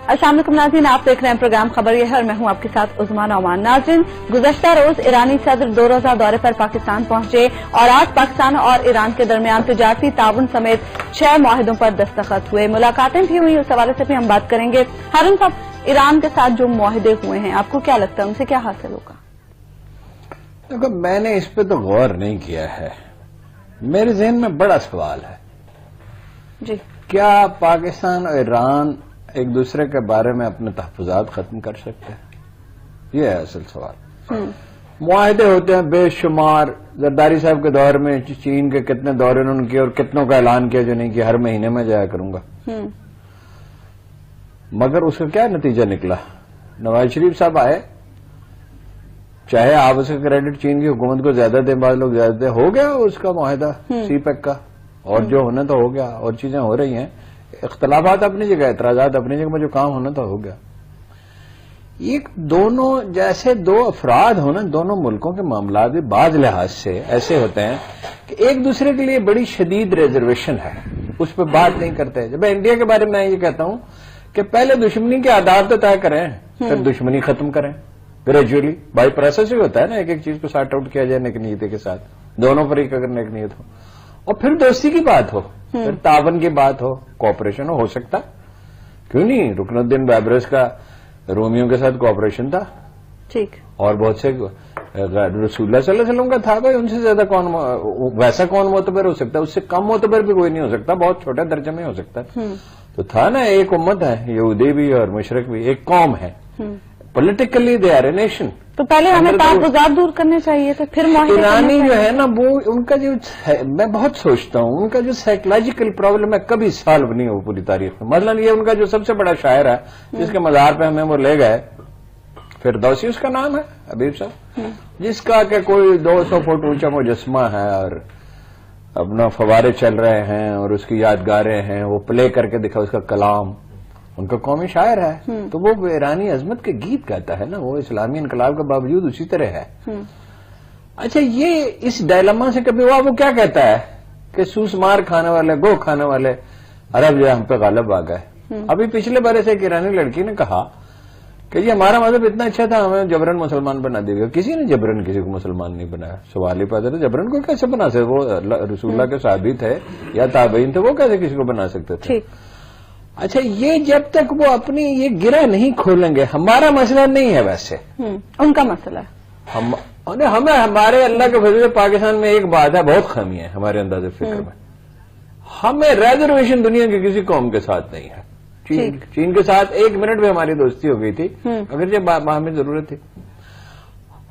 अस्सलाम वालेकुम नाज़रीन, आप देख रहे हैं प्रोग्राम खबर ये है और मैं हूं आपके साथ उस्मान ओमान। नाज़रीन, गुज़श्ता रोज ईरानी सदर 2 रोज़ा दौरे पर पाकिस्तान पहुंचे और आज पाकिस्तान और ईरान के दरमियान तिजारती ताउन समेत 6 मुआहिदों पर दस्तखत हुए। मुलाकातें भी हुई, उस हवाले से भी हम बात करेंगे। हारून साहब, ईरान के साथ जो मुआहिदे हुए हैं, आपको क्या लगता है उनसे क्या हासिल होगा? देखो, मैंने इस पे तो गौर नहीं किया है। मेरे जहन में बड़ा सवाल है जी, क्या पाकिस्तान और ईरान एक दूसरे के बारे में अपने तहफ़्फ़ुज़ात खत्म कर सकते हैं? ये है असल सवाल। मुआहिदे होते हैं बेशुमार। जरदारी साहब के दौर में चीन के कितने दौरे उन्होंने किए और कितनों का ऐलान किया जो नहीं किया, हर महीने में जाया करूंगा। मगर उसका क्या नतीजा निकला? नवाज शरीफ साहब आए, चाहे आप उसका क्रेडिट चीन की हुकूमत को ज्यादा दें, बाद लोग ज्यादा दें, हो गया उसका मुआहिदा सीपैक का, और जो होना तो हो गया, और चीजें हो रही हैं। इख्तलाफात अपनी जगह, एतराजात अपनी जगह, में जो काम होना तो हो गया। एक दोनों जैसे दो अफराद हो ना, दोनों मुल्कों के मामला भी बाज लिहाज से ऐसे होते हैं कि एक दूसरे के लिए बड़ी शदीद रिजर्वेशन है, उस पर बात नहीं करते। जब मैं इंडिया के बारे में मैं ये कहता हूं कि पहले दुश्मनी के आधार तो तय करें, फिर दुश्मनी खत्म करें ग्रेजुअली। बाई प्रोसेस ही होता है ना, एक एक चीज को सॉर्ट आउट किया जाए एक नीयत के साथ, दोनों पर अगर एक नीयत हो, और फिर दोस्ती की बात हो, फिर तावन की बात हो, कोऑपरेशन हो सकता। क्यों नहीं? रुकनुद्दीन बैबरस का रोमियो के साथ कोऑपरेशन था, ठीक, और बहुत से रसूलुल्लाह सल्लल्लाहु अलैहि वसल्लम का था। भाई, उनसे ज्यादा कौन, वैसा कौन मोतबर हो सकता है? उससे कम मोतबर भी कोई नहीं हो सकता, बहुत छोटा दर्जे में हो सकता है। तो था ना, एक उम्मत है, यहूदी भी और मुशरिक भी, एक कौम है। Politically they are a nation. तो पहले हमें तहफ़्फ़ुज़ात दूर करने चाहिए थे, फिर ईरानी जो है ना, वो उनका जो मैं बहुत सोचता हूँ, उनका जो साइकोलॉजिकल प्रॉब्लम है कभी सॉल्व नहीं हो पूरी तारीख में। मतलब ये उनका जो सबसे बड़ा शायर है, जिसके मज़ार पे हमें वो ले गए, फिरदौसी उसका नाम है, हबीब साहब, जिसका कि कोई 200 फुट ऊंचा मुजस्मा है और अपना फवारे चल रहे हैं और उसकी यादगारें हैं, वो प्ले करके दिखा उसका कलाम। उनका कौमी शायर है, तो वो ईरानी अजमत के गीत गाता है ना, वो इस्लामी इनकलाब के बावजूद उसी तरह है। अच्छा, ये इस डायलमा से कभी हुआ? वो क्या कहता है कि सूस मार खाने वाले, गो खाने वाले अरब जो हम पे गालिब आ गए। अभी पिछले बार से एक ईरानी लड़की ने कहा कि ये हमारा मजहब इतना अच्छा था, हमें जबरन मुसलमान बना देगा। किसी ने जबरन किसी को मुसलमान नहीं बनाया। सवाल ही पैदा था, जबरन को कैसे बना सकते? वो रसूलुल्लाह के साहबी थे या ताबईन थे, वो कैसे किसी को बना सकते थे? अच्छा, ये जब तक वो अपनी ये गिरा नहीं खोलेंगे, हमारा मसला नहीं है, वैसे उनका मसला है। हमें हमारे अल्लाह के फजल पाकिस्तान में एक बात है, बहुत खामी है हमारे अंदाज़े फिक्र में। हमें रिजर्वेशन दुनिया की किसी कौम के साथ नहीं है। चीन के साथ 1 मिनट में हमारी दोस्ती हो गई थी, अगर जब हमें जरूरत थी।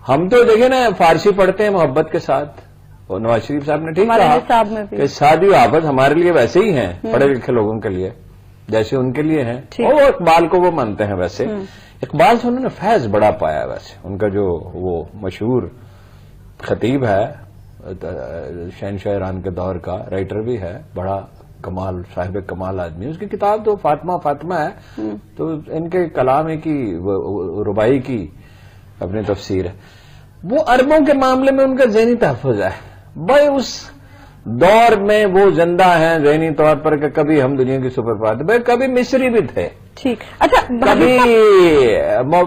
हम तो देखे ना, फारसी पढ़ते हैं मोहब्बत के साथ, और नवाज शरीफ साहब ने ठीक कहा कि शादी आपस हमारे लिए वैसे ही है, पढ़े लिखे लोगों के लिए जैसे उनके लिए है। और इकबाल को वो मानते हैं। वैसे इकबाल से उन्होंने फैज बड़ा पाया। वैसे उनका जो वो मशहूर खतीब है, शहनशाह ईरान के दौर का, राइटर भी है, बड़ा कमाल, साहिब कमाल आदमी। उसकी किताब तो फातिमा फातिमा है, तो इनके कलाम की रुबाई की अपनी तफसीर है। वो अरबों के मामले में उनका ज़हनी तहफ़्फ़ुज़ है। भाई, उस दौर में वो जिंदा हैं ज़हनी तौर पर कि कभी हम दुनिया की सुपर पावर थे, भाई कभी मिस्री भी थे, ठीक, अच्छा, कभी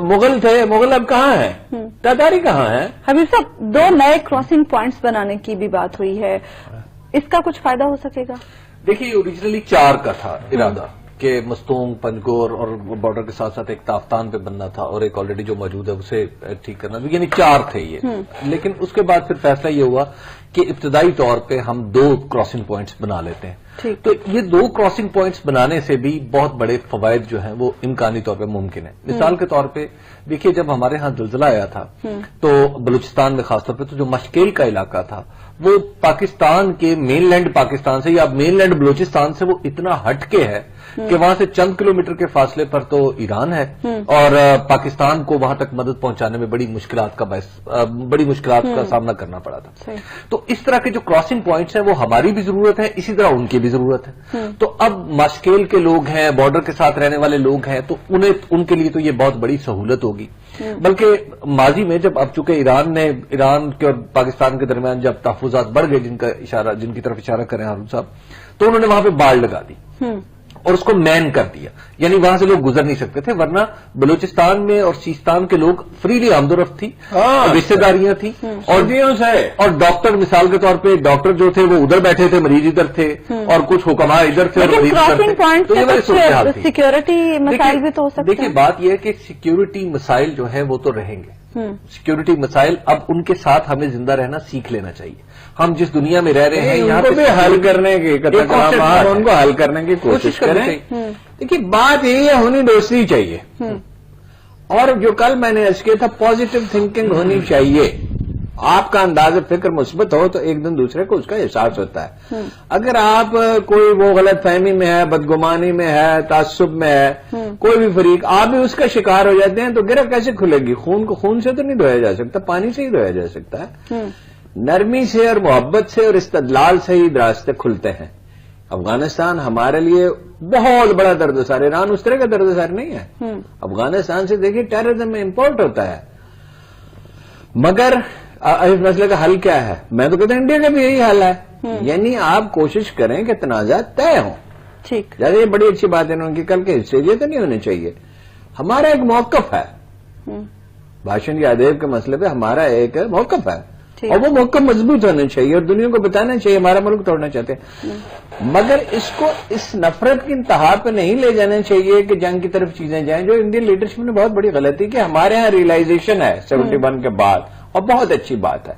मुगल थे। मुगल अब कहाँ हैं? तातारी कहाँ हैं? हबीब साहब, 2 नए क्रॉसिंग पॉइंट्स बनाने की भी बात हुई है, इसका कुछ फायदा हो सकेगा? देखिए, ओरिजिनली 4 का था इरादा कि मस्तूंग, पंजगोर और बॉर्डर के साथ साथ एक ताफ्तान पे बनना था, और एक ऑलरेडी जो मौजूद है उसे ठीक करना, यानी 4 थे ये। लेकिन उसके बाद फिर फैसला ये हुआ कि इब्तदाई तौर पे हम 2 क्रॉसिंग पॉइंट्स बना लेते हैं। तो ये 2 क्रॉसिंग पॉइंट्स बनाने से भी बहुत बड़े फवायद जो हैं वो इम्कानी तौर पे मुमकिन है। मिसाल के तौर पे देखिए, जब हमारे यहाँ ज़िलज़िला आया था तो बलूचिस्तान में खासतौर पे, तो जो मशकेल का इलाका था वो पाकिस्तान के मेनलैंड पाकिस्तान से या मेनलैंड बलूचिस्तान से वो इतना हटके है कि वहां से चंद किलोमीटर के फासले पर तो ईरान है, और पाकिस्तान को वहां तक मदद पहुंचाने में बड़ी मुश्किलात का सामना करना पड़ा था। तो इस तरह के जो क्रॉसिंग पॉइंट्स हैं वो हमारी भी जरूरत है, इसी तरह उनकी भी जरूरत है। तो अब मशकेल के लोग हैं, बॉर्डर के साथ रहने वाले लोग हैं, तो उनके लिए तो ये बहुत बड़ी सहूलत होगी। बल्कि माजी में जब अब चूंकि ईरान के और पाकिस्तान के दरमियान जब तहफ़्फ़ुज़ात बढ़ गए, जिनकी तरफ इशारा करें हारून साहब, तो उन्होंने वहां पे बाड़ लगा दी। और उसको मैन कर दिया, यानी वहां से लोग गुजर नहीं सकते थे, वरना बलूचिस्तान में और सीस्तान के लोग फ्रीली आमदोरफ्त थी, रिश्तेदारियां थी और डॉक्टर, मिसाल के तौर पे डॉक्टर जो थे वो उधर बैठे थे, मरीज इधर थे, और कुछ हुक्मा इधर थे और मरीज इधर थे। तो ये वाली सूरत थी। सिक्योरिटी मसाइल भी तो हो सकते हैं। देखिए बात यह है कि सिक्योरिटी मसाइल जो है वो तो रहेंगे, सिक्योरिटी मसाइल अब उनके साथ हमें जिंदा रहना सीख लेना चाहिए। हम जिस दुनिया में रह रहे हैं यहाँ पे हल करने की उनको हल करने की कोशिश करें। देखिए बात यही है, होनी दोस्ती चाहिए, और जो कल मैंने अर्ज किया था पॉजिटिव थिंकिंग होनी चाहिए। आपका अंदाज फिक्र मुस्बत हो तो एक दिन दूसरे को उसका एहसास होता है। अगर आप कोई वो गलत फहमी में है, बदगुमानी में है, तासुब में है, कोई भी फरीक, आप भी उसका शिकार हो जाते हैं तो गिरह कैसे खुलेगी? खून को खून से तो नहीं धोया जा सकता, पानी से ही धोया जा सकता है। नरमी से और मोहब्बत से और इस्तदलाल से ही रास्ते खुलते हैं। अफगानिस्तान हमारे लिए बहुत बड़ा दर्दसार, ईरान उस तरह का दर्दसार नहीं है। अफगानिस्तान से देखिए टेररिज्म में इंपोर्ट होता है, मगर इस मसले का हल क्या है? मैं तो कहता हूं इंडिया का भी यही हाल है। यानी आप कोशिश करें कि तनाजा तय हो। ठीक, ये बड़ी अच्छी बात है उनकी, कल के हिस्से ये तो नहीं होने चाहिए। हमारा एक मौकफ है, भाषण या अदेब के मसले पे हमारा एक मौकफ है, और वो मौकफ मजबूत होना चाहिए और दुनिया को बताना चाहिए हमारा मुल्क तोड़ना चाहते हैं। मगर इसको इस नफरत की इंतहा पे नहीं ले जाना चाहिए कि जंग की तरफ चीजें जाएं, जो इंडियन लीडरशिप ने बहुत बड़ी गलती की। हमारे यहाँ रियलाइजेशन है 71 के बाद, और बहुत अच्छी बात है,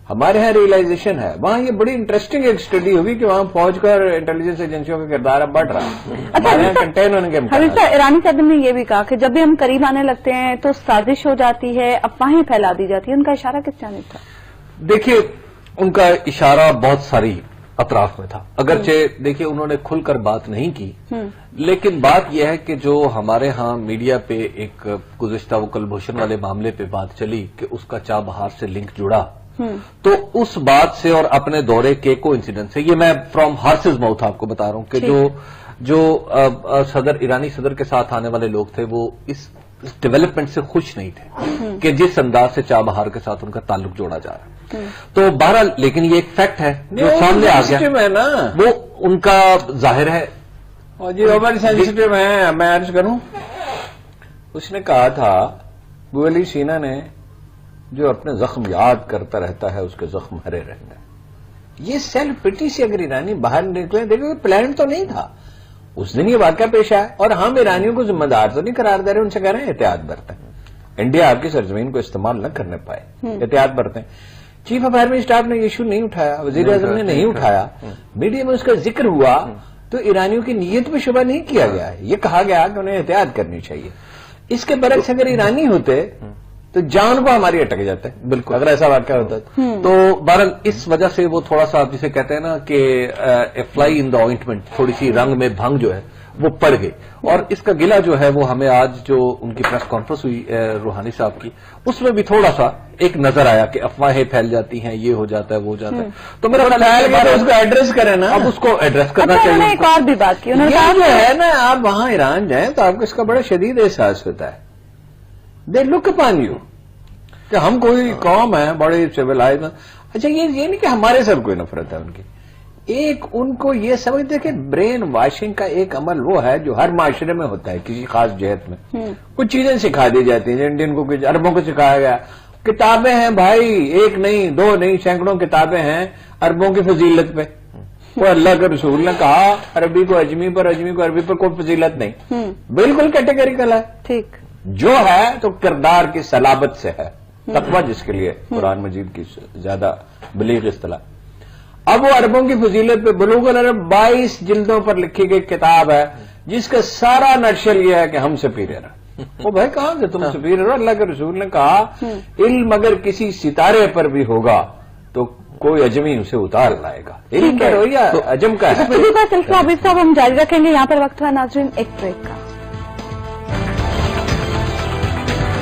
हमारे यहाँ रियलाइजेशन है। वहां ये बड़ी इंटरेस्टिंग एक स्टडी होगी कि वहां फौज का और इंटेलिजेंस एजेंसियों का किरदार अब बढ़ रहा है। हमारे यहाँ कंटेन होने के ईरानी सदर ने यह भी कहा कि जब भी हम करीब आने लगते हैं तो साजिश हो जाती है, अफवाहें फैला दी जाती है। उनका इशारा किस जानिब था? देखिए उनका इशारा बहुत सारी अतराफ में था, अगरचे देखिए उन्होंने खुलकर बात नहीं की, लेकिन बात यह है कि जो हमारे यहाँ मीडिया पे एक गुज़िश्ता वो कुलभूषण वाले मामले पे बात चली कि उसका चाबहार से लिंक जुड़ा, तो उस बात से और अपने दौरे के कोइंसिडेंस से, ये मैं फ्रॉम हार्सेज माउथ आपको बता रहा हूं कि जो सदर, ईरानी सदर के साथ आने वाले लोग थे वो इस डेवलपमेंट से खुश नहीं थे कि जिस अंदाज से चाबहार के साथ उनका ताल्लुक जोड़ा जा रहा है। तो बहरहाल, लेकिन ये एक फैक्ट है जो सामने आ गया है ना, वो उनका जाहिर है। और जी ओवर सेंसिटिव है। मैं अर्ज करूं, उसने कहा था बुअली सीना ने, जो अपने जख्म याद करता रहता है उसके जख्म हरे रहेंगे। ये सेल्फ पिटी से अगर ईरानी बाहर निकले, देखो प्लान तो नहीं था, उस दिन ये वाकया पेश आया, और हम ईरानियों को जिम्मेदार तो नहीं करार दे रहे, उनसे कह रहे हैं एहतियात बरतें, इंडिया आपकी सरजमीन को इस्तेमाल न करने पाए, एहतियात बरतें। चीफ ऑफ आर्मी स्टाफ ने इशू नहीं उठाया, वजीर आजम ने नहीं उठाया, मीडिया में उसका जिक्र हुआ, तो ईरानियों की नीयत पे शुबा नहीं किया गया है। ये कहा गया कि उन्हें एहतियात करनी चाहिए। इसके बरक्स अगर ईरानी होते तो जान को हमारी अटक जाता है, बिल्कुल, अगर ऐसा वाकया होता तो बहरहाल इस वजह से वो थोड़ा सा, जिसे कहते हैं ना कि ए फ्लाई इन द ऑइंटमेंट, थोड़ी सी रंग में भंग जो है वो पड़ गई। और इसका गिला जो है वो हमें आज जो उनकी प्रेस कॉन्फ्रेंस हुई रूहानी साहब की, उसमें भी थोड़ा सा एक नजर आया कि अफवाहें फैल जाती हैं, ये हो जाता है, वो हो जाता है। तो मेरा ख्याल है उसको एड्रेस करें ना, अब उसको एड्रेस करना चाहिए। एक और भी बात की उन्होंने, जो है ना, आप वहां ईरान जाए तो आपको इसका बड़ा शदीद एहसास होता है। दे लुक अपॉन यू कि हम कोई कौम है बड़े सिविलाइज। अच्छा, ये नहीं कि हमारे सब कोई नफरत है उनकी, एक उनको ये समझते कि ब्रेन वॉशिंग का एक अमल वो है जो हर माशरे में होता है किसी खास जहत में। कुछ चीजें सिखा दी जाती हैं, इंडियन को कुछ अरबों को सिखाया गया। किताबें हैं भाई, एक नहीं, दो नहीं, सैकड़ों किताबें हैं अरबों की फजीलत पे। वो अल्लाह के रसूल ने कहा अरबी को अजमी पर, अजमी को अरबी पर कोई फजीलत नहीं, बिल्कुल कैटेगरिकल है। ठीक, जो है तो किरदार की सलाबत से है, तकवा जिसके लिए कुरान मजीद की ज्यादा बलीग इस्तिलाह। अब वो अरबों की फजीलत पे बुलूगुल अरब 22 जिल्दों पर लिखी गई किताब है, जिसका सारा नक्शल यह है कि हम सुपीरियर है। वो भाई कहां से तुम सुपीरियर हो? अल्लाह के रसूल ने कहा इल्म अगर किसी सितारे पर भी होगा तो कोई अजमी उसे उतार लाएगा। इल्म का रोया अजम का है। सिलसिला अभी साहब हम जारी रखेंगे। यहाँ पर वक्त हुआ नाज़रीन एक ब्रेक का।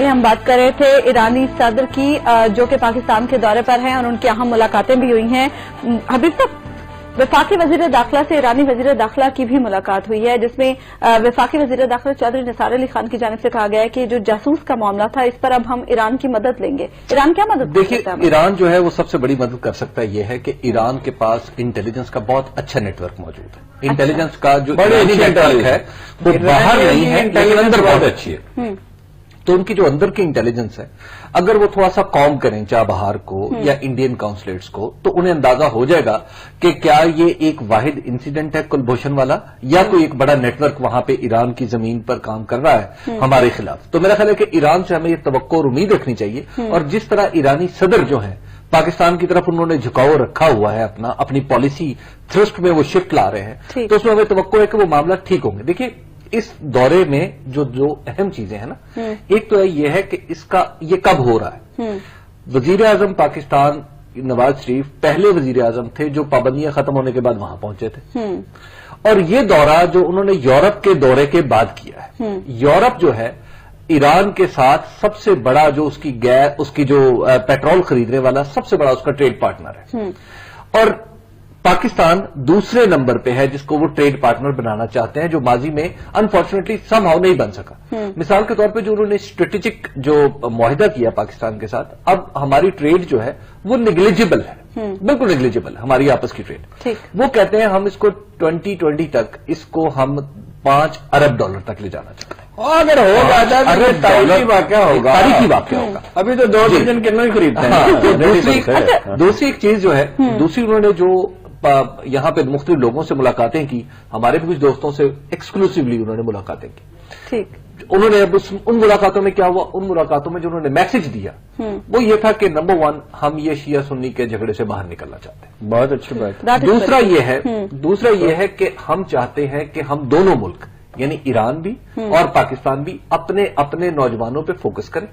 हम बात कर रहे थे ईरानी सदर की, जो कि पाकिस्तान के दौरे पर हैं और उनकी अहम मुलाकातें भी हुई हैं। हबीब साहब, वफाकी वजीर दाखिला से ईरानी वजीर दाखिला की भी मुलाकात हुई है, जिसमें वफाकी वजीर दाखिला चौधरी निसार अली खान की जानिब से कहा गया है कि जो जासूस का मामला था इस पर अब हम ईरान की मदद लेंगे। ईरान क्या मदद कर सकता है? देखिए, ईरान जो है वो सबसे बड़ी मदद कर सकता है, ये है कि ईरान के पास इंटेलिजेंस का बहुत अच्छा नेटवर्क मौजूद है। इंटेलिजेंस का जो नेटवर्क है वो बाहर नहीं है लेकिन अंदर बहुत अच्छी है। तो उनकी जो अंदर की इंटेलिजेंस है, अगर वो थोड़ा सा कॉम करें चाहे बाहर को या इंडियन काउंसलेट्स को, तो उन्हें अंदाजा हो जाएगा कि क्या ये एक वाहिद इंसिडेंट है कुलभूषण वाला, या कोई एक बड़ा नेटवर्क वहां पे ईरान की जमीन पर काम कर रहा है हमारे खिलाफ। तो मेरा ख्याल है कि ईरान से हमें ये तवक्को और उम्मीद रखनी चाहिए। और जिस तरह ईरानी सदर जो है पाकिस्तान की तरफ उन्होंने झुकाव रखा हुआ है, अपनी पॉलिसी थ्रस्ट में वो शिफ्ट ला रहे हैं, तो उसमें हमें तवक्को है कि वो मामला ठीक होंगे। देखिए, इस दौरे में जो अहम चीजें हैं ना, एक तो ये है कि ये कब हो रहा है। वजीर आजम पाकिस्तान नवाज शरीफ पहले वजीर आजम थे जो पाबंदियां खत्म होने के बाद वहां पहुंचे थे, और ये दौरा जो उन्होंने यूरोप के दौरे के बाद किया है। यूरोप जो है ईरान के साथ सबसे बड़ा जो उसकी जो पेट्रोल खरीदने वाला सबसे बड़ा उसका ट्रेड पार्टनर है, और पाकिस्तान दूसरे नंबर पे है जिसको वो ट्रेड पार्टनर बनाना चाहते हैं, जो माजी में अनफॉर्चुनेटली समहाउ नहीं बन सका। मिसाल के तौर पे जो उन्होंने स्ट्रेटेजिक जो मुआहिदा किया पाकिस्तान के साथ, अब हमारी ट्रेड जो है वो निग्लिजिबल है, बिल्कुल निग्लिजिबल हमारी आपस की ट्रेड। वो कहते हैं हम इसको 2020 तक इसको हम $5 अरब तक ले जाना चाहते हैं। अगर हो जाता है तो तारीखी वाकया होगा, तारीखी वाकया होगा। अभी तो 2 दर्जन किलो ही खरीदते हैं। दूसरी एक चीज जो है, दूसरी उन्होंने जो यहां पे मुख्तलिफ लोगों से मुलाकातें की, हमारे भी कुछ दोस्तों से एक्सक्लूसिवली उन्होंने मुलाकातें की। ठीक, उन्होंने अब उन मुलाकातों में क्या हुआ, उन मुलाकातों में जो उन्होंने मैसेज दिया वो ये था कि नंबर 1 हम ये शिया सुन्नी के झगड़े से बाहर निकलना चाहते हैं। बहुत अच्छी बात। दूसरा ये है कि हम चाहते हैं कि हम दोनों मुल्क यानी ईरान भी और पाकिस्तान भी अपने अपने नौजवानों पे फोकस करें,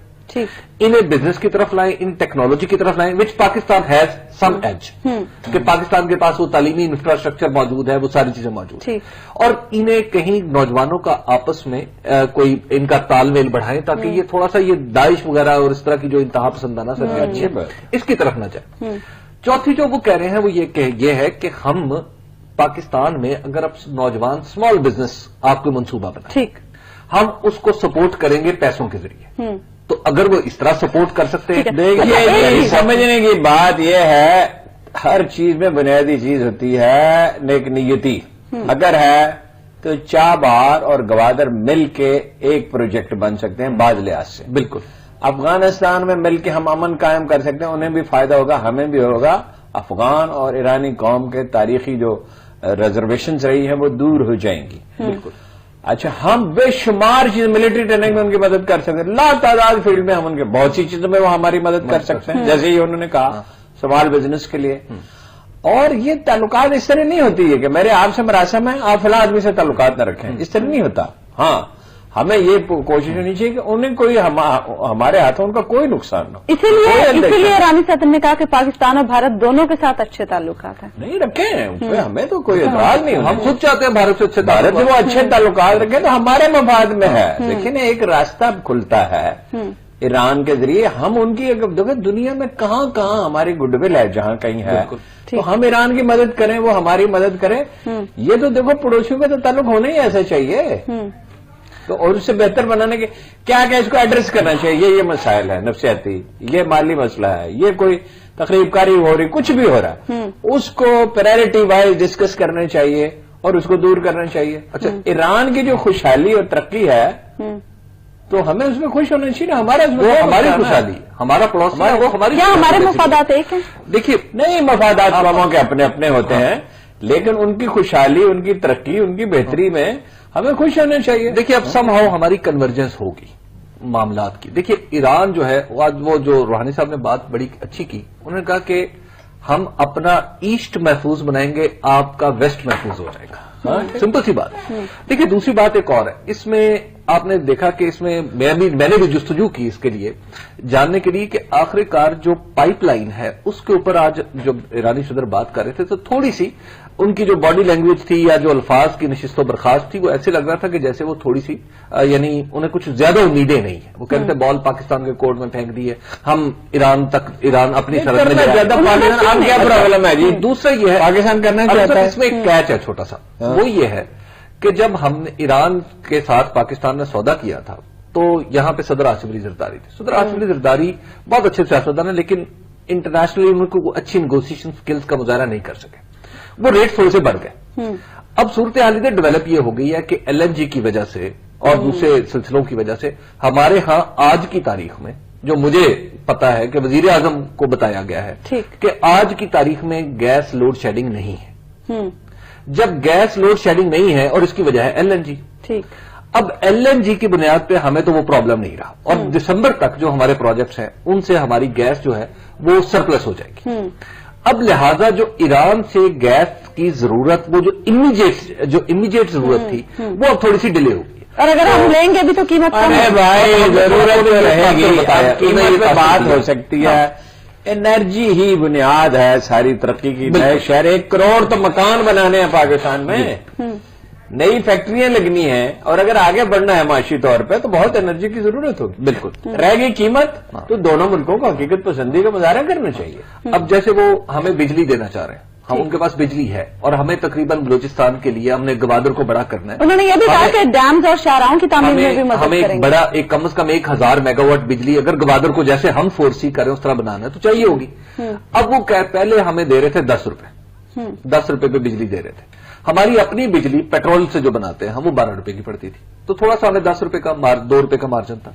इन्हें बिजनेस की तरफ लाएं, इन टेक्नोलॉजी की तरफ लाएं, विच पाकिस्तान हैज सम एज, कि पाकिस्तान के पास वो तालीमी इंफ्रास्ट्रक्चर मौजूद है, वो सारी चीजें मौजूद हैं, और इन्हें कहीं नौजवानों का आपस में कोई इनका तालमेल बढ़ाएं ताकि ये थोड़ा सा ये दाइश वगैरह और इस तरह की जो इंतहा पसंदाना सरकारी है इसकी तरफ न जाए। चौथी जो वो कह रहे हैं वो ये है कि हम पाकिस्तान में अगर अब नौजवान स्मॉल बिजनेस आपको मंसूबा बनाए, हम उसको सपोर्ट करेंगे पैसों के जरिए। तो अगर वो इस तरह सपोर्ट कर सकते हैं, देखिए समझने की बात यह है, हर चीज में बुनियादी चीज होती है नेक नियति। अगर है तो चाबार और गवादर मिल के एक प्रोजेक्ट बन सकते हैं बाज लिहाज से। बिल्कुल, अफगानिस्तान में मिल के हम अमन कायम कर सकते हैं, उन्हें भी फायदा होगा, हमें भी होगा। अफगान और ईरानी कौम के तारीखी जो रिजर्वेशंस रही है वो दूर हो जाएंगी। बिल्कुल। अच्छा, हम बेशुमार चीज मिलिट्री ट्रेनिंग में उनकी मदद कर सकते हैं, लातादाद फील्ड में हम उनके बहुत सी चीजों में वो हमारी मदद कर सकते हैं, जैसे ही उन्होंने कहा स्मॉल बिजनेस के लिए। और ये ताल्लुकात इस तरह नहीं होती है कि मेरे आपसे मरासम है, आप फला आदमी से ताल्लुकात न रखें, इस तरह नहीं होता। हाँ, हमें ये कोशिश होनी चाहिए कि उन्हें कोई हमारे हाथों उनका कोई नुकसान न हो। इसीलिए रानी सदर ने कहा कि पाकिस्तान और भारत दोनों के साथ अच्छे ताल्लुकात हैं। नहीं रखें, उसमें हमें तो कोई एतराज नहीं, हम खुद चाहते हैं भारत से अच्छे भारत से वो अच्छे ताल्लुकात रखें तो हमारे मफाद में है। लेकिन एक रास्ता खुलता है ईरान के जरिए, हम उनकी देखो दुनिया में कहाँ कहाँ हमारी गुडविल है, जहाँ कहीं है तो हम ईरान की मदद करें, वो हमारी मदद करें। ये तो देखो पड़ोसियों का तो ताल्लुक होना ही ऐसा चाहिए। तो और उससे बेहतर बनाने के क्या इसको एड्रेस करना चाहिए, ये मसाइल है नफसियाती, ये माली मसला है, ये कोई तकरीबकारी हो रही, कुछ भी हो रहा है, उसको प्रायोरिटी वाइज डिस्कस करना चाहिए और उसको दूर करना चाहिए। अच्छा, ईरान की जो खुशहाली और तरक्की है तो हमें उसमें खुश होना चाहिए, हमारा हमारी खुशहाली, हमारा पड़ोस है, वो हमारी, क्या हमारे मफादात एक हैं? देखिए, नहीं, मफादात कौमों के अपने अपने होते हैं, लेकिन उनकी खुशहाली, उनकी तरक्की, उनकी बेहतरी में हमें खुश होना चाहिए। देखिए, अब समहाउ हमारी कन्वर्जेंस होगी मामलात की। देखिए, ईरान जो है आज वो जो रूहानी साहब ने बात बड़ी अच्छी की, उन्होंने कहा कि हम अपना ईस्ट महफूज बनाएंगे, आपका वेस्ट महफूज हो जाएगा। सिंपल सी बात। देखिए, दूसरी बात एक और है, इसमें आपने देखा कि इसमें मैंने भी जुस्तजू की इसके लिए जानने के लिए कि आखिरकार जो पाइपलाइन है उसके ऊपर आज जब ईरानी सदर बात कर रहे थे तो थोड़ी सी ان کی جو باڈی لینگویج تھی یا جو الفاظ کی نشست و برخاست تھی وہ ایسے لگ رہا تھا کہ جیسے وہ تھوڑی سی یعنی انہیں کچھ زیادہ امیدیں نہیں ہیں. وہ کہتے ہیں بال پاکستان کے کورٹ میں پھینک دی ہے, ہم ایران اپنی سرحد میں زیادہ پاکستان کیا پرابلم ہے جی؟ دوسرا یہ ہے پاکستان کرنا چاہتا ہے, اس میں ایک کیچ ہے چھوٹا سا, وہ یہ ہے کہ جب ہم نے ایران کے ساتھ پاکستان نے سودا کیا تھا تو یہاں پہ صدر آصف علی زرداری تھے. صدر آصف علی زرداری بہت اچھے سیاستدان ہیں, لیکن انٹرنیشنلی ان کو اچھی نیگوسیشن سکلز کا مظاہرہ نہیں کر سکے. وہ ریٹ تھوڑے سے بڑھ گئے. اب صورتحال ادھر ڈیولپ یہ ہو گئی ہے کہ LNG کی وجہ سے اور دوسرے سلسلوں کی وجہ سے ہمارے ہاں آج کی تاریخ میں, جو مجھے پتا ہے کہ وزیر اعظم کو بتایا گیا ہے کہ آج کی تاریخ میں گیس لوڈ شیڈنگ نہیں ہے. جب گیس لوڈ شیڈنگ نہیں ہے اور اس کی وجہ ہے LNG. اب LNG کی بنیاد پہ ہمیں تو وہ پرابلم نہیں رہا, اور دسمبر تک جو ہمارے پروجیکٹس ہیں ان سے ہماری گیس جو ہے وہ سرپلس ہو جائے گی. اب لہذا جو ایران سے گیس کی ضرورت, وہ جو امیجیٹ ضرورت تھی وہ اب تھوڑی سی ڈیلے ہوگی. اور اگر ہم لیں گے بھی تو قیمت بھائی ضرورت رہے گی, قیمت پہ بات ہو سکتی ہے. انرجی ہی بنیاد ہے ساری ترقی کی. نئے شہر 1 کروڑ تو مکان بنانے ہیں پاکستان میں, نئی فیکٹریاں لگنی ہیں, اور اگر آگے بڑھنا ہے معاشی طور پہ تو بہت انرجی کی ضرورت ہوگی. بالکل رہ گئی قیمت, تو دونوں ملکوں کو حقیقت پسندی کا مظاہرہ کرنا چاہیے. اب جیسے وہ ہمیں بجلی دینا چاہ رہے ہیں, ہم ان کے پاس بجلی ہے, اور ہمیں تقریباً بلوچستان کے لیے ہم نے گوادر کو بڑا کرنا ہے. انہوں نے یہ بھی کہا کہ ڈیمز اور شاہراہوں کی تعمیر میں بھی مدد ہمیں کریں گے. بڑا ایک کم از کم 1000 میگا واٹ بجلی اگر گوادر کو جیسے ہم فورسی کریں اس طرح بنانا ہے تو چاہیے ہوگی. اب وہ پہلے ہمیں دے رہے تھے 10 روپے, 10 روپے پہ بجلی دے رہے تھے. ہماری اپنی بجلی پیٹرول سے جو بناتے ہیں ہم وہ 12 روپے کی پڑتی تھی, تو تھوڑا سا ہمیں 10 روپے کا 2 روپے کا مارجن تھا.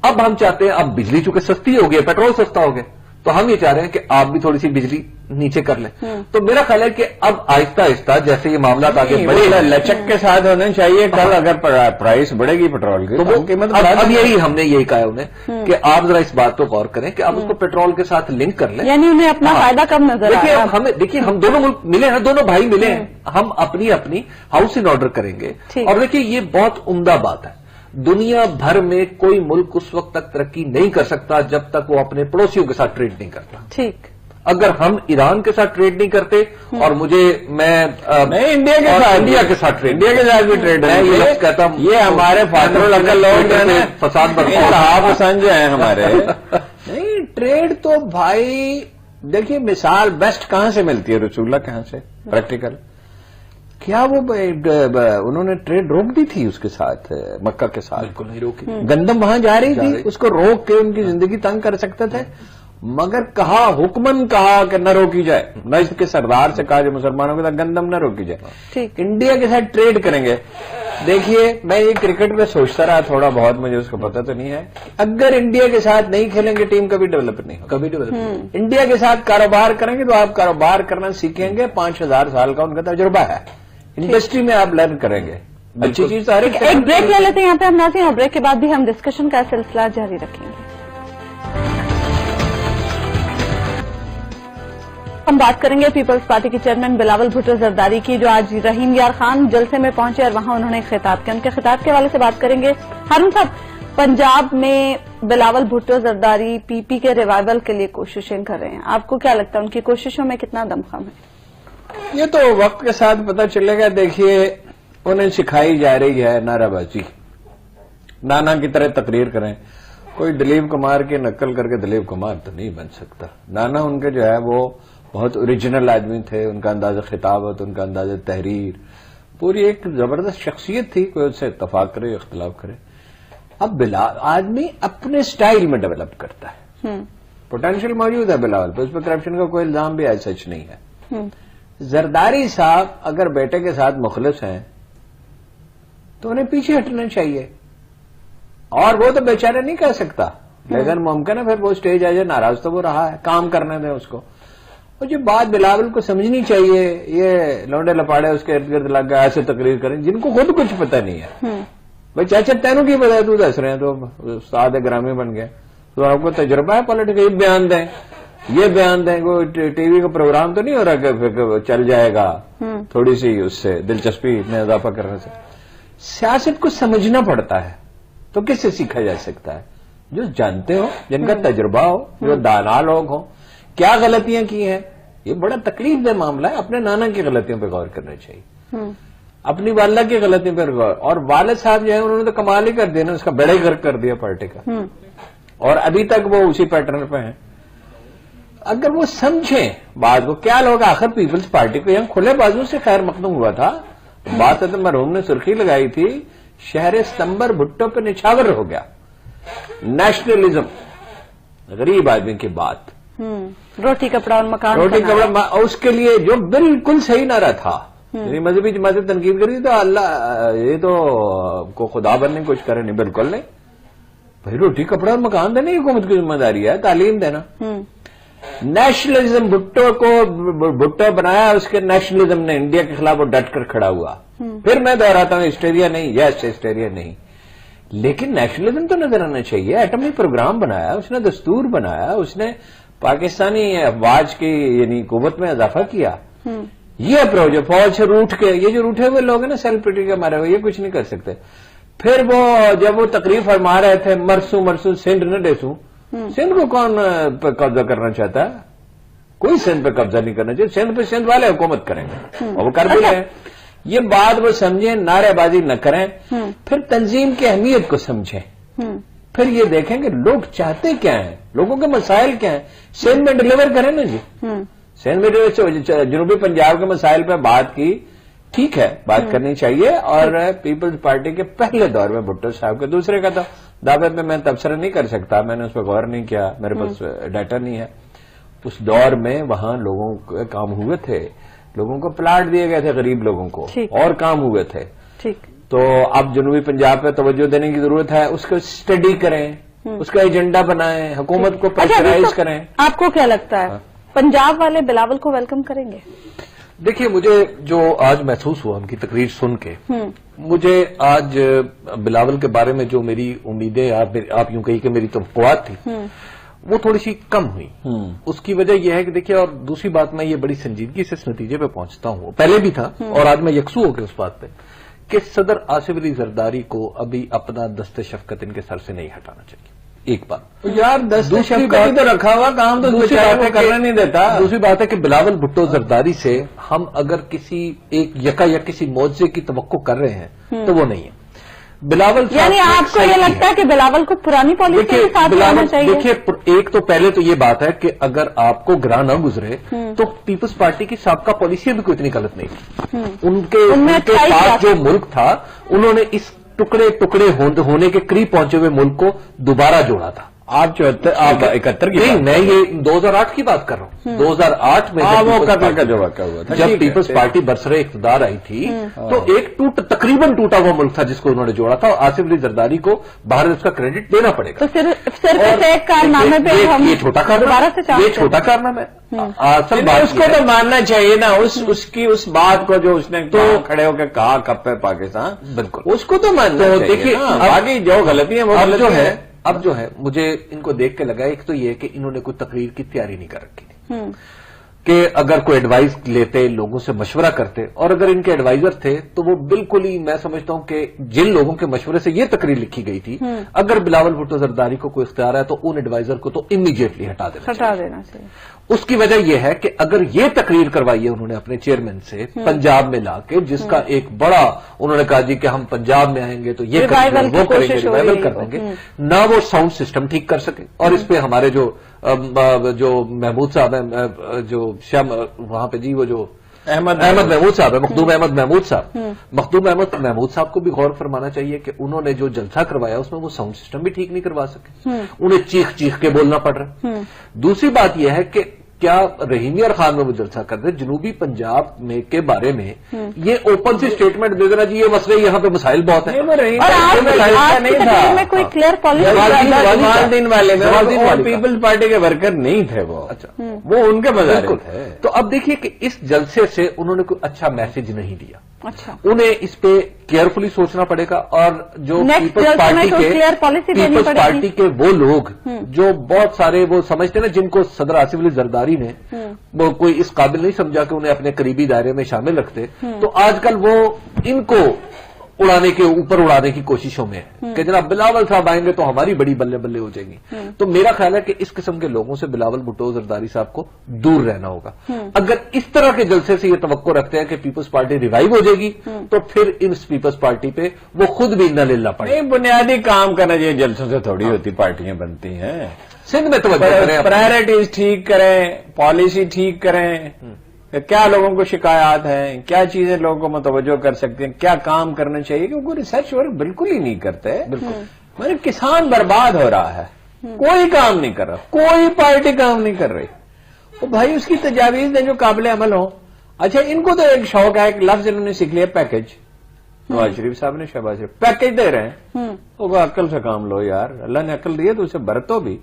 اب ہم چاہتے ہیں, اب بجلی چونکہ سستی ہو گئی, پیٹرول سستا ہو گیا, تو ہم یہ چاہ رہے ہیں کہ آپ بھی تھوڑی سی بجلی نیچے کر لیں. تو میرا خیال ہے کہ اب آہستہ آہستہ جیسے یہ معاملات آگے بڑھے, لچک کے ساتھ ہونا چاہیے. کل اگر پرائس بڑھے گی پیٹرول کی تو قیمت, اب یہی ہم نے یہی کہا ہے انہیں کہ آپ ذرا اس بات پہ غور کریں کہ آپ اس کو پیٹرول کے ساتھ لنک کر لیں. یعنی انہیں اپنا فائدہ کم نظر آیا. دیکھیے ہم دونوں ملک ملے ہیں, دونوں بھائی ملے ہیں, ہم اپنی اپنی ہاؤس ان آرڈر کریں گے. اور دیکھیے یہ بہت عمدہ بات ہے, دنیا بھر میں کوئی ملک اس وقت تک ترقی نہیں کر سکتا جب تک وہ اپنے پڑوسیوں کے ساتھ ٹریڈ نہیں کرتا. ٹھیک, اگر ہم ایران کے ساتھ ٹریڈ نہیں کرتے, اور میں انڈیا کے ساتھ ٹریڈ, انڈیا کے ساتھ بھی ٹریڈ ہے, یہ لفظ کہتا ہوں, یہ ہمارے فاتر العقل لوگ فساد پسند جو ہیں ہمارے. نہیں ٹریڈ تو بھائی دیکھیے مثال بیسٹ کہاں سے ملتی ہے رسول اللہ, کہاں سے پریکٹیکل. کیا وہ انہوں نے ٹریڈ روک دی تھی اس کے ساتھ, مکہ کے ساتھ؟ بالکل نہیں روکی. گندم وہاں جا رہی تھی, اس کو روک کے ان کی زندگی تنگ کر سکتے تھے, مگر کہا حکمن کہا کہ نہ روکی جائے. نجد کے سردار سے کہا جو مسلمانوں کے ساتھ گندم نہ روکی جائے. انڈیا کے ساتھ ٹریڈ کریں گے. دیکھیے میں یہ کرکٹ میں سوچتا رہا تھوڑا بہت, مجھے اس کا پتہ تو نہیں ہے, اگر انڈیا کے ساتھ نہیں کھیلیں گے ٹیم کبھی ڈیولپ نہیں ہوگا, کبھی ڈیولپ. انڈیا کے ساتھ کاروبار کریں گے تو آپ کاروبار کرنا سیکھیں گے, 5000 سال کا ان کا تجربہ ہے, انڈسٹری میں آپ لرن کریں گے. اچھی چیز. ایک بریک لے لیتے ہیں یہاں پہ ہم ناظرین, اور بریک کے بعد بھی ہم ڈسکشن کا سلسلہ جاری رکھیں گے. ہم بات کریں گے پیپلز پارٹی کے چیئرمین بلاول بھٹو زرداری کی, جو آج رحیم یار خان جلسے میں پہنچے اور وہاں انہوں نے خطاب کیا. ان کے خطاب کے حوالے سے بات کریں گے. ہارون صاحب, پنجاب میں بلاول بھٹو زرداری PP کے ریوائول کے لیے کوششیں کر رہے ہیں, آپ کو کیا لگتا ہے ان کی کوششوں میں کتنا دم خم ہے؟ یہ تو وقت کے ساتھ پتہ چلے گا. دیکھیے انہیں سکھائی جا رہی ہے نعرہ بازی, نانا کی طرح تقریر کریں. کوئی دلیپ کمار کی نقل کر کے دلیپ کمار تو نہیں بن سکتا. نانا ان کے جو ہے وہ بہت اوریجنل آدمی تھے, ان کا انداز خطابت, ان کا انداز تحریر, پوری ایک زبردست شخصیت تھی. کوئی اس سے اتفاق کرے اختلاف کرے. اب بلاول آدمی اپنے سٹائل میں ڈیولپ کرتا ہے, پوٹینشیل موجود ہے بلاول پہ, اس پہ کرپشن کا کوئی الزام بھی ایسا سچ نہیں ہے. زرداری صاحب اگر بیٹے کے ساتھ مخلص ہیں تو انہیں پیچھے ہٹنا چاہیے, اور وہ تو بیچارہ نہیں کہہ سکتا, لیکن ممکن ہے پھر وہ اسٹیج آ جائے, ناراض تو وہ رہا ہے, کام کرنے دیں اس کو. اور جو بات بلاول کو سمجھنی چاہیے, یہ لونڈے لپاڑے اس کے ارد گرد لگ گئے ایسے تقریر کریں جن کو خود کچھ پتہ نہیں ہے. بھائی چاچا تینوں کی پتہ ہے, تو دس رہے ہیں تو استاد گرامی بن گئے, تو آپ کو تجربہ ہے پولیٹیکل, یہ بیان دیں, یہ بیان دیں. کوئی ٹی وی کا پروگرام تو نہیں ہو رہا کہ چل جائے گا تھوڑی سی اس سے دلچسپی میں اضافہ کرنے سے. سیاست کو سمجھنا پڑتا ہے. تو کس سے سیکھا جا سکتا ہے؟ جو جانتے ہو, جن کا تجربہ ہو, جو دانا لوگ ہوں. کیا غلطیاں کی ہیں یہ بڑا تکلیف دہ معاملہ ہے. اپنے نانا کی غلطیوں پہ غور کرنا چاہیے, اپنی والدہ کی غلطیوں پہ غور. اور والد صاحب جو ہے انہوں نے تو کمال ہی کر دیا نا, اس کا بیڑا ہی غرق کر دیا پارٹی کا, اور ابھی تک وہ اسی پیٹرن پہ ہیں. اگر وہ سمجھیں بات کو, کیا لوگ آخر پیپلز پارٹی کو یہاں کھلے بازو سے خیر مقدم ہوا تھا. بات مرحوم نے سرخی لگائی تھی, شہر ستمبر بھٹو پہ نچھاور ہو گیا. نیشنلزم, غریب آدمی کی بات, روٹی کپڑا اور مکان, روٹی کپڑا, اس کے لیے جو بالکل صحیح نعرہ تھا. یعنی مذہبی جماعتیں تنقید کری تو اللہ یہ تو کو خدا بننے کی کوشش کرے, نہیں بالکل نہیں بھائی. روٹی کپڑا اور مکان دینا حکومت کی ذمہ داری ہے, تعلیم دینا. نیشنلزم بھٹو بنایا, اس کے نیشنلزم نے انڈیا کے خلاف وہ ڈٹ کر کھڑا ہوا. پھر میں دہراتا ہوں ہسٹیریا نہیں, یس ہسٹیریا نہیں, لیکن نیشنلزم تو نظر آنا چاہیے. ایٹمی پروگرام بنایا اس نے, دستور بنایا اس نے, پاکستانی افواج کی یعنی قوت میں اضافہ کیا. یہ اپروچ ہے فوج سے روٹ کے, یہ جو روٹے ہوئے لوگ ہیں نا سیلف پٹی کے مارے ہوئے, یہ کچھ نہیں کر سکتے. پھر وہ جب وہ تقریر فرما رہے تھے مرسو سندھ نہ ڈیسو, سندھ کو کون قبضہ کرنا چاہتا ہے؟ کوئی سندھ پہ قبضہ نہیں کرنا چاہیے. سندھ پہ سندھ والے حکومت کریں گے, اور وہ کر بھی رہے ہیں. یہ بات وہ سمجھیں, نعرے بازی نہ کریں. پھر تنظیم کی اہمیت کو سمجھیں, پھر یہ دیکھیں کہ لوگ چاہتے کیا ہیں, لوگوں کے مسائل کیا ہیں. سندھ میں ڈلیور کریں نا جی, سندھ میں جنوبی پنجاب کے مسائل پہ بات کی, ٹھیک ہے بات کرنی چاہیے. اور پیپلز پارٹی کے پہلے دور میں بھٹو صاحب کے, دوسرے کا تو دعوے پہ میں تبصرہ نہیں کر سکتا, میں نے اس پہ غور نہیں کیا, میرے پاس ڈیٹا نہیں ہے. اس دور میں وہاں لوگوں کے کام ہوئے تھے, لوگوں کو پلاٹ دیے گئے تھے, غریب لوگوں کو, اور کام ہوئے تھے. تو اب جنوبی پنجاب پہ توجہ دینے کی ضرورت ہے, اس کو اسٹڈی کریں, اس کا ایجنڈا بنائیں, حکومت کو پریشرائز کریں. آپ کو کیا لگتا ہے پنجاب والے بلاول کو ویلکم کریں گے؟ دیکھیے مجھے جو آج محسوس ہوا ان کی تقریر سن کے, مجھے آج بلاول کے بارے میں جو میری امیدیں, آپ یوں کہی کہ میری توقعات تھی, وہ تھوڑی سی کم ہوئی. اس کی وجہ یہ ہے کہ دیکھیے, اور دوسری بات میں یہ بڑی سنجیدگی سے اس نتیجے پہ پہنچتا ہوں, پہلے بھی تھا اور آج میں یکسو ہو کے اس بات پہ, کہ صدر آصف علی زرداری کو ابھی اپنا دست شفقت ان کے سر سے نہیں ہٹانا چاہیے. ایک بات یار, دست شفقت تو رکھا ہوا کام تو دوسری بات کرنا نہیں دیتا. دوسری بات ہے کہ بلاول بھٹو زرداری سے ہم اگر کسی ایک کسی معجزے کی توقع کر رہے ہیں تو وہ نہیں ہے. بلاول یعنی آپ کو یہ لگتا ہے کہ بلاول کو پرانی پالیسی کے ساتھ رہنا چاہیے؟ دیکھیے, ایک تو پہلے تو یہ بات ہے کہ اگر آپ کو گراں نہ گزرے تو پیپلز پارٹی کی سابقہ پالیسی بھی کوئی اتنی غلط نہیں تھی. ان کے پاس جو ملک تھا, انہوں نے اس ٹکڑے ہونے کے قریب پہنچے ہوئے ملک کو دوبارہ جوڑا تھا. آپ 71 کی نہیں, میں یہ 2008 کی بات کر رہا ہوں. 2008 میں کا جو واقعہ ہوا تھا, جب پیپلز پارٹی برسرے اقتدار آئی تھی, تو ایک تقریباً ٹوٹا ہوا ملک تھا جس کو انہوں نے جوڑا تھا, اور آصف علی زرداری کو باہر اس کا کریڈٹ دینا پڑے گا. تو صرف ایک کارنامے پہ یہ چھوٹا کارنامہ ہے. اصل بات اس کو تو ماننا چاہیے نا, اس بات کو جو اس نے تو کھڑے ہو کے کہا کب پہ پاکستان, بالکل اس کو تو ماننا چاہیے. دیکھیے آگے جو غلطی ہے وہ جو ہے, اب جو ہے مجھے ان کو دیکھ کے لگا, ایک تو یہ کہ انہوں نے کوئی تقریر کی تیاری نہیں کر رکھی تھی, کہ اگر کوئی ایڈوائز لیتے, لوگوں سے مشورہ کرتے, اور اگر ان کے ایڈوائزر تھے تو وہ بالکل ہی, میں سمجھتا ہوں کہ جن لوگوں کے مشورے سے یہ تقریر لکھی گئی تھی, اگر بلاول بھٹو زرداری کو کوئی اختیار ہے تو ان ایڈوائزر کو تو امیڈیٹلی ہٹا دینا چاہیے. اس کی وجہ یہ ہے کہ اگر یہ تقریر کروائی ہے انہوں نے اپنے چیئرمین سے پنجاب میں لا کے, جس کا ایک بڑا انہوں نے کہا جی کہ ہم پنجاب میں آئیں گے تو یہ کریں گے, وہ کریں گے, ریوائول کر دیں گے, نہ وہ ساؤنڈ سسٹم ٹھیک کر سکے. اور اس پہ ہمارے جو محمود صاحب ہیں, جو شام وہاں پہ جی, وہ جو احمد محمود صاحب ہے, مخدوم احمد محمود صاحب کو بھی غور فرمانا چاہیے کہ انہوں نے جو جلسہ کروایا اس میں وہ ساؤنڈ سسٹم بھی ٹھیک نہیں کروا سکے, انہیں چیخ کے بولنا پڑ رہا ہے. دوسری بات یہ ہے کہ کیا رحیمی خان میں وہ جلسہ کرتے, جنوبی پنجاب میں کے بارے میں یہ اوپن سی اسٹیٹمنٹ دے دینا جی یہ مسئلے یہاں پہ مسائل بہت ہیں. کوئی کلیئر پالیسی پیپلز پارٹی کے ورکر نہیں تھے وہ, وہ ان کے مظاہر تھے. تو اب دیکھیے کہ اس جلسے سے انہوں نے کوئی اچھا میسج نہیں دیا. انہیں اس پہ کیئرفلی سوچنا پڑے گا, اور جو پیپلز پارٹی کے وہ لوگ جو بہت سارے وہ سمجھتے نا, جن کو صدر آصف علی زرداری نے وہ کوئی اس قابل نہیں سمجھا کہ انہیں اپنے قریبی دائرے میں شامل رکھتے, تو آج کل وہ ان کو उड़ाने के ऊपर उड़ाने की कोशिशों में है कि जनाब बिलावल साहब आएंगे तो हमारी बड़ी बल्ले बल्ले हो जाएंगी। तो मेरा ख्याल है कि इस किस्म के लोगों से बिलावल भुट्टो जरदारी साहब को दूर रहना होगा। अगर इस तरह के जलसे से ये तवक्को रखते हैं कि पीपल्स पार्टी रिवाइव हो जाएगी तो फिर इस पीपल्स पार्टी पे वो खुद भी इन्ना लिल्ला पड़े। बुनियादी काम करना चाहिए, जलसों से थोड़ी होती पार्टियां बनती हैं। सिंध में तवज्जो करें, प्रायोरिटीज ठीक करें, पॉलिसी ठीक करें, क्या लोगों को शिकायत है, क्या चीजें लोगों को मुतवज्जो कर सकती हैं, क्या काम करना चाहिए, क्योंकि रिसर्च वर्क बिल्कुल ही नहीं करते। बिल्कुल मेरे किसान बर्बाद हो रहा है, कोई काम नहीं कर रहा, कोई पार्टी काम नहीं कर रही। तो भाई उसकी तजावीज दें जो काबिल अमल हो। अच्छा, इनको तो एक शौक है, एक लफ्ज इन्होंने सीख लिया, पैकेज। नवाज शरीफ साहब ने, शहबाज शरीफ पैकेज दे रहे हैं, तो अक्ल से काम लो यार, अल्लाह ने अक्ल दी है तो उसे बरतो भी।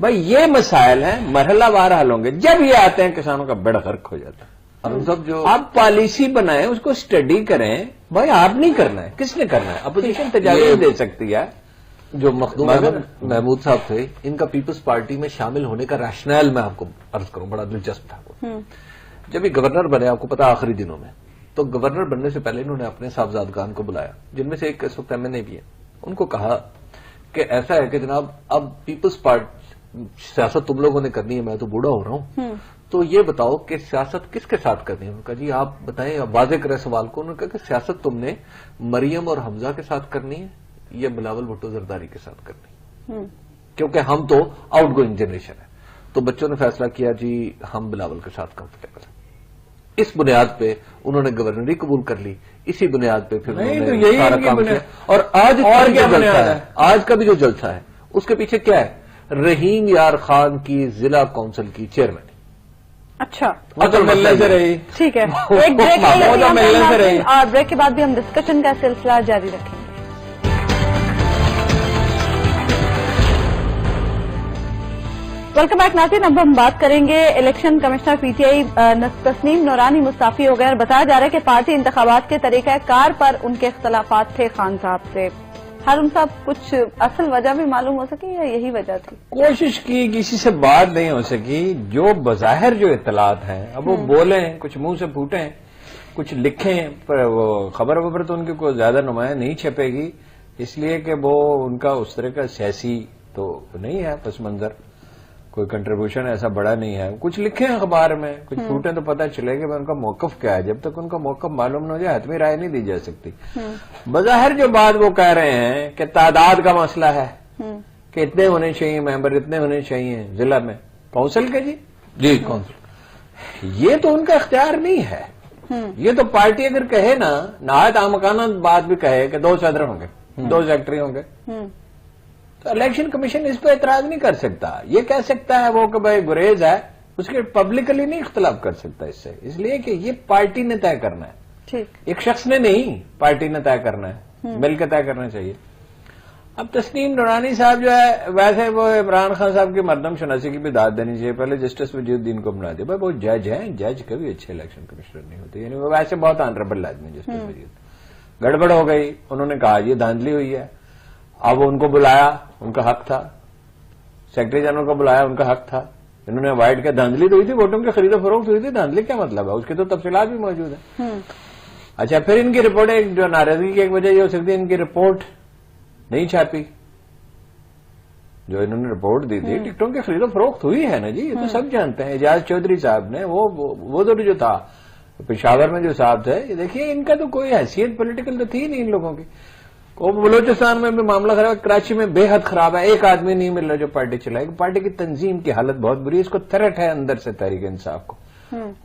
भाई ये मसाइल हैं, मरहलावार हल होंगे। जब ये आते हैं किसानों का बेड़ा गर्क हो जाता है। और सब जो आप पॉलिसी बनाएं, उसको स्टडी करें। भाई आप नहीं करना है, किसने करना है? अपोजिशन तजावीज दे सकती है। जो मखदूम महमूद साहब थे, इनका पीपल्स पार्टी में शामिल होने का रैशनल मैं आपको अर्ज करूं, बड़ा दिलचस्प था वो। जब ये गवर्नर बने, आपको पता आखिरी दिनों में, तो गवर्नर बनने से पहले इन्होंने अपने साहबजादगान को बुलाया, जिनमें से एक इस वक्त एमएनए भी है। उनको कहा कि ऐसा है कि जनाब अब पीपल्स पार्टी सियासत तुम लोगों ने करनी है, मैं तो बूढ़ा हो रहा हूं, तो ये बताओ कि सियासत किसके साथ करनी है? उन्होंने कहा जी आप बताएं, अब वाजे करें सवाल को। उन्होंने कहा कि सियासत तुमने मरियम और हमजा के साथ करनी है या बिलावल भुट्टो जरदारी के साथ करनी है, क्योंकि हम तो आउट गोइंग जनरेशन है। तो बच्चों ने फैसला किया जी हम बिलावल के साथ कंफर्टेबल है। इस बुनियाद पे उन्होंने गवर्नरी कबूल कर ली, इसी बुनियाद पे फिर उन्होंने सारा काम किया। और आज और क्या जलसा है, आज का भी जो जलसा है उसके पीछे क्या है? रहीम यार खान की जिला काउंसिल की चेयरमैन। अच्छा, तो मिलने से रही, ठीक है। एक ब्रेक मिलने से रही, और ब्रेक के बाद भी हम डिस्कशन का सिलसिला जारी रखेंगे। वेलकम बैक नाज़रीन। अब हम बात करेंगे इलेक्शन कमिश्नर पीटीआई तस्नीम नूरानी मुस्ताफी हो गए और बताया जा रहा है कि पार्टी इंतखाबात के तरीक़ाकार पर उनके इख्तलाफात थे खान साहब से। हारून साहब, कुछ असल वजह भी मालूम हो सकी या यही वजह थी? कोशिश की, किसी से बात नहीं हो सकी। जो बज़ाहिर जो इत्तलात हैं, अब वो बोलें, कुछ मुंह से फूटें, कुछ लिखें, पर वो खबर वबर तो उनकी कोई ज्यादा नुमाया नहीं छपेगी, इसलिए कि वो उनका उस तरह का सियासी तो नहीं है पस मंजर, कोई कंट्रीब्यूशन ऐसा बड़ा नहीं है। कुछ लिखे अखबार में, कुछ फूटे तो पता चलेगा उनका मौकफ क्या है। जब तक उनका मौकफ मालूम न हो जाए हतमी राय नहीं दी जा सकती। बज़ाहिर जो बात वो कह रहे हैं कि तादाद का मसला है, कि इतने होने चाहिए मेंबर, इतने होने चाहिए जिला में काउंसिल के। जी काउंसिल, ये तो उनका इख्तियार नहीं है। ये तो पार्टी अगर कहे ना, नहायत आमकाना बात भी कहे कि 2 सदर होंगे, 2 सेक्रेटरी होंगे, तो इलेक्शन कमीशन इस पर एतराज नहीं कर सकता। ये कह सकता है वो कि भाई गुरेज है, उसके पब्लिकली नहीं इख्तलाफ कर सकता इससे, इसलिए कि ये पार्टी ने तय करना है। ठीक, एक शख्स ने नहीं, पार्टी ने तय करना है, मिलकर तय करना चाहिए। अब तस्नीम नूरानी साहब जो है, वैसे वो इमरान खान साहब की मरदम शनासी की भी दाद देनी चाहिए। पहले जस्टिस वजीउद्दीन को बना दिया। भाई वो जज हैं, जज कभी अच्छे इलेक्शन कमिश्नर नहीं होते, यानी वो वैसे बहुत ऑनरेबल आदमी जस्टिस वजीउद्दीन। गड़बड़ हो गई, उन्होंने कहा ये धांधली हुई है। अब उनको बुलाया, उनका हक था, सेक्रेटरी जनरल को बुलाया, उनका हक था। इन्होंने अवॉइड किया, धांधली तो हुई थी, वोटों की खरीदो फरोख्त हुई थी, धांधली क्या मतलब है, उसके तो तफसीलात भी मौजूद है। अच्छा, फिर इनकी रिपोर्ट, एक जो नाराजगी की एक वजह ये हो सकती है, इनकी रिपोर्ट नहीं छापी। जो इन्होंने रिपोर्ट दी थी, टिकटों की खरीदो फरोख्त हुई है ना जी, ये तो सब जानते हैं। एजाज चौधरी साहब ने वो तो जो था पेशावर में जो साहब थे, देखिए इनका तो कोई हैसियत पॉलिटिकल तो थी नहीं इन लोगों की। बलोचिस्तान में भी मामला खराब है, कराची में बेहद खराब है, एक आदमी नहीं मिल रहा जो पार्टी चलाएगी। पार्टी की तंजीम की हालत बहुत बुरी है, इसको थ्रेट है अंदर से तहरीक इंसाफ को।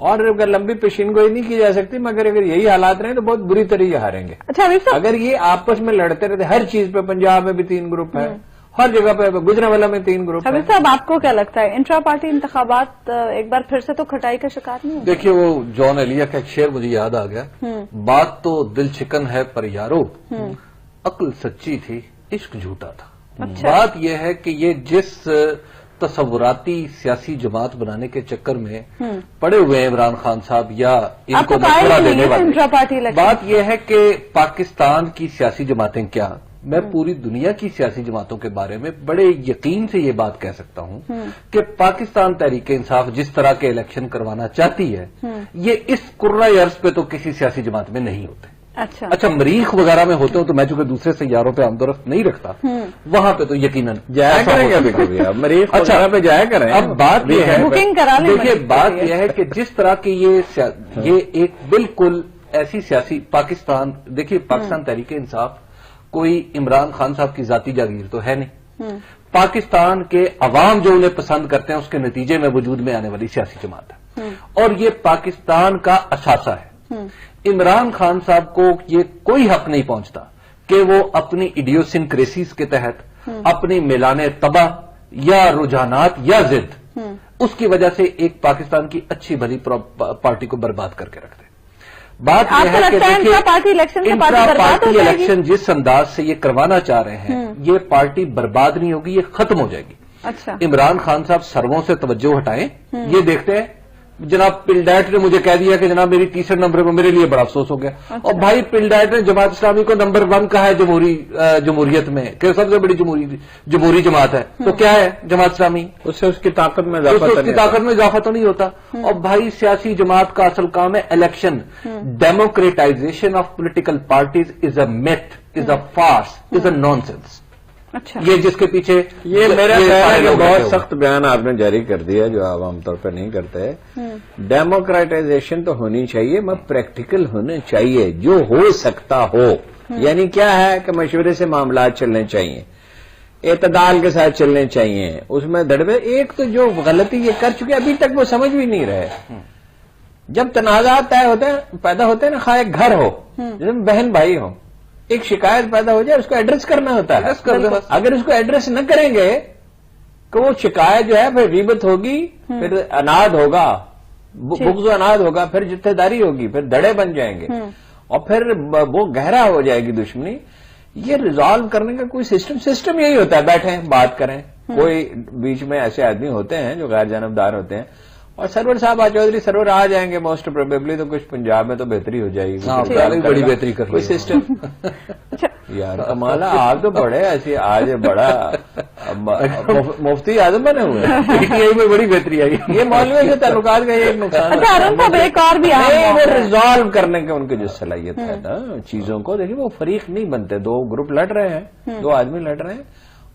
और अगर लंबी पेशीनगोई नहीं की जा सकती, मगर अगर यही हालात रहे तो बहुत बुरी तरह हारेंगे। अच्छा, अगर ये आपस में लड़ते रहते हर चीज पे, पंजाब में भी 3 ग्रुप है, हर जगह पे, गुजरांवाला में 3 ग्रुप है। साहब, आपको क्या लगता है इंट्रा पार्टी इंतखाबात एक बार फिर से तो खटाई का शिकार नहीं? देखिए, वो जॉन एलिया का एक शेर मुझे याद आ गया, बात तो दिल चिकन है पर यारो, अक्ल सच्ची थी, इश्क झूठा था। अच्छा। बात यह है कि ये जिस तसव्वुराती सियासी जमात बनाने के चक्कर में पड़े हुए हैं इमरान खान साहब या इनको मशवरा देने वाले, बात यह है कि पाकिस्तान की सियासी जमातें क्या, मैं पूरी दुनिया की सियासी जमातों के बारे में बड़े यकीन से ये बात कह सकता हूं कि पाकिस्तान तहरीक इंसाफ जिस तरह के इलेक्शन करवाना चाहती है, ये इस कुर्रा अर्ज पे तो किसी सियासी जमात में नहीं होते। اچھا مریخ وغیرہ میں ہوتے ہو تو میں چونکہ دوسرے سیاروں پہ آمد و رفت نہیں رکھتا، وہاں پہ تو یقیناً جایا کریں گے کبھی آپ مریخ وغیرہ پہ جایا کریں. اب بات یہ ہے، بکنگ کرا لیں. دیکھیے بات یہ ہے کہ جس طرح کی یہ ایک بالکل ایسی سیاسی پاکستان، دیکھیے پاکستان تحریک انصاف کوئی عمران خان صاحب کی ذاتی جاگیر تو ہے نہیں، پاکستان کے عوام جو انہیں پسند کرتے ہیں اس کے نتیجے میں وجود میں آنے والی سیاسی جماعت ہے، اور یہ پاکستان کا اثاثہ ہے. عمران خان صاحب کو یہ کوئی حق نہیں پہنچتا کہ وہ اپنی ایڈیوسنکریسیز کے تحت اپنی میلان طبع یا رجحانات یا ضد اس کی وجہ سے ایک پاکستان کی اچھی بھلی پارٹی کو برباد کر کے رکھ دے. بات یہ ہے کہ پارٹی الیکشن جس انداز سے یہ کروانا چاہ رہے ہیں، یہ پارٹی برباد نہیں ہوگی، یہ ختم ہو جائے گی. اچھا، عمران خان صاحب سروں سے توجہ ہٹائیں. یہ دیکھتے ہیں جناب پلڈیٹ نے مجھے کہہ دیا کہ جناب میری تیسرے نمبر پہ، میرے لیے بڑا افسوس ہو گیا. اور بھائی پلڈیٹ نے جماعت اسلامی کو نمبر 1 کہا ہے جمہوریت میں کہ سب سے بڑی جمہوری جماعت ہے، تو کیا ہے جماعت اسلامی؟ اس سے اس کی طاقت میں اضافہ تو نہیں ہوتا. اور بھائی سیاسی جماعت کا اصل کام ہے election. Democratization of political parties is a myth, is a farce, is a naan sense. اچھا، یہ جس کے پیچھے یہ میرا خیال ہے کہ بہت سخت بیان آپ نے جاری کر دیا جو آپ عام طور پہ نہیں کرتے. ڈیموکریٹائزیشن تو ہونی چاہیے، مگر پریکٹیکل ہونے چاہیے، جو ہو سکتا ہو. یعنی کیا ہے کہ مشورے سے معاملات چلنے چاہیے، اعتدال کے ساتھ چلنے چاہیے. اس میں دڑبے ایک تو جو غلطی یہ کر چکے ابھی تک وہ سمجھ بھی نہیں رہے. جب تنازعات طے ہوتے ہیں پیدا ہوتے ہیں نا، خواہ ایک گھر ہو جس میں بہن بھائی ہو، ایک شکایت پیدا ہو جائے اس کو ایڈریس کرنا ہوتا ہے. اگر اس کو ایڈریس نہ کریں گے تو وہ شکایت جو ہے پھر غیبت ہوگی، پھر اناد ہوگا، بغض و اناد ہوگا، پھر جتھے داری ہوگی، پھر دڑے بن جائیں گے، اور پھر وہ گہرا ہو جائے گی دشمنی. یہ ریزالو کرنے کا کوئی سسٹم یہی ہوتا ہے، بیٹھیں بات کریں. کوئی بیچ میں ایسے آدمی ہوتے ہیں جو غیر جانبدار ہوتے ہیں، اور سرور صاحب چودھری سرور آ جائیں گے موسٹ پروبیبلی، تو کچھ پنجاب میں تو بہتری ہو جائے گی، بڑی بہتری کر کوئی سسٹم. یار کمال آپ تو بڑے ایسی آج بڑا مفتی اعظم بنے ہوئے ہیں. بڑی بہتری آئی. یہ مولوی کے تعلقات کا ایک نقصان ریزالو کرنے کے ان کی جو صلاحیت ہے نا چیزوں کو. دیکھیے وہ فریق نہیں بنتے، دو گروپ لڑ رہے ہیں، دو آدمی لڑ رہے ہیں،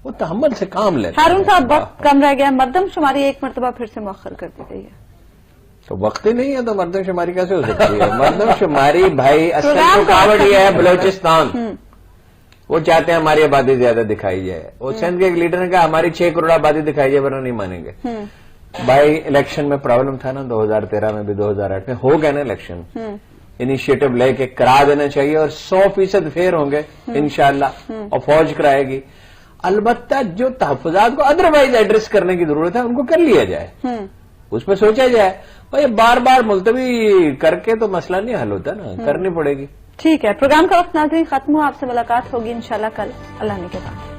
وہ تحمل سے کام لیتے ہیں. ہارون صاحب وقت کم رہ گیا، مردم شماری ایک مرتبہ پھر سے مؤخر کر دی گئی ہے. تو وقت ہی نہیں ہے تو مردم شماری کیسے ہو سکتی ہے؟ مردم شماری بھائی اصل رکاوٹ یہ ہے بلوچستان، وہ چاہتے ہیں ہماری آبادی زیادہ دکھائی جائے. وہ سندھ کے ایک لیڈر نے کہا ہماری 6 کروڑ آبادی دکھائی جائے ورنہ نہیں مانیں گے. بھائی الیکشن میں پرابلم تھا نا، 2013 میں بھی 2008 میں ہو گئے نا الیکشن. انیشیٹو لے کے کرا دینا چاہیے اور 100% فیئر ہوں گے انشاءاللہ، اور فوج کرائے گی. البتہ جو تحفظات کو ادروائز ایڈریس کرنے کی ضرورت ہے ان کو کر لیا جائے، اس پہ سوچا جائے. بھائی بار بار ملتوی کر کے تو مسئلہ نہیں حل ہوتا نا، کرنی پڑے گی. ٹھیک ہے، پروگرام کا وقت ناظرین ختم ہوا. آپ سے ملاقات ہوگی انشاءاللہ کل. اللہ نے کے بعد.